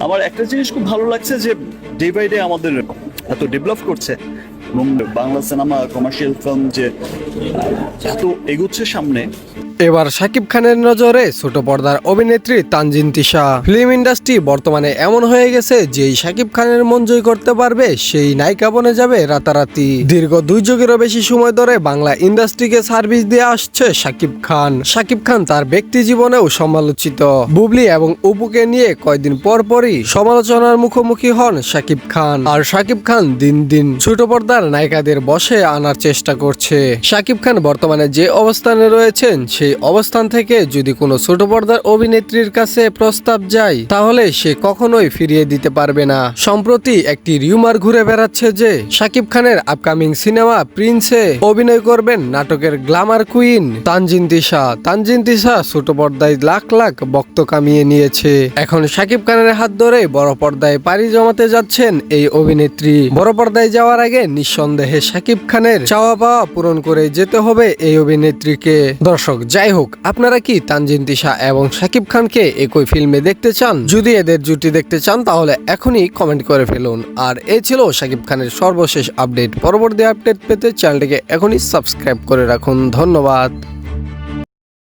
আমার একটা জিনিস খুব ভালো লাগছে যে ডে বাই ডে আমাদের এত ডেভেলপ করছে এবং বাংলা সিনেমা কমার্শিয়াল ফিল্ম যে এত এগুচ্ছে সামনে। এবার শাকিব খানের নজরে ছোট পর্দার অভিনেত্রী তানজিন তিশা। ফিল্ম ইন্ডাস্ট্রি বর্তমানে এমন হয়ে গেছে যেই শাকিব খানের মন জয় করতে পারবে সেই নায়িকা বনে যাবে রাতারাতি। দীর্ঘ 2 যুগেরও বেশি সময় ধরে বাংলা ইন্ডাস্ট্রিকে সার্ভিস দিয়ে আসছে শাকিব খান। শাকিব খান তার ব্যক্তি জীবনেও সমালোচিত। বুবলি এবং অপুকে নিয়ে কয়েকদিন পরই সমালোচনার মুখোমুখি হন শাকিব খান। আর শাকিব খান দিন দিন ছোট পর্দার নায়িকাদের বশে আনার চেষ্টা করছে। শাকিব খান বর্তমানে যে অবস্থানে রয়েছেন সেই অবস্থান থেকে যদি কোনো ছোট পর্দার অভিনেত্রীর কাছে প্রস্তাব যায় তাহলে সে কখনোই ফিরিয়ে দিতে পারবে না। সম্প্রতি একটি রিউমার ঘুরে বেড়াচ্ছে যে শাকিব খানের আপকামিং সিনেমা প্রিন্সে অভিনয় করবেন নাটকের গ্ল্যামার কুইন তানজিন তিশা। তানজিন তিশা ছোট পর্দায় লাখ লাখ ভক্ত কামিয়ে নিয়েছে। এখন শাকিব খানের হাত ধরে বড় পর্দায় পাড়ি জমাতে যাচ্ছেন এই অভিনেত্রী। বড় পর্দায় যাওয়ার আগে নিঃসন্দেহে শাকিব খানের চাওয়া পাওয়া পূরণ করে যেতে হবে এই অভিনেত্রীকে। দর্শক, যাই হোক, আপনারা কি তানজিন তিশা এবং শাকিব খানকে একই ফিল্মে দেখতে চান? যদি এদের জুটি দেখতে চান তাহলে এখনই কমেন্ট করে ফেলুন। আর এই ছিল শাকিব খানের সর্বশেষ আপডেট। পরবর্তী আপডেট পেতে চ্যানেলটিকে এখনই সাবস্ক্রাইব করে রাখুন। ধন্যবাদ।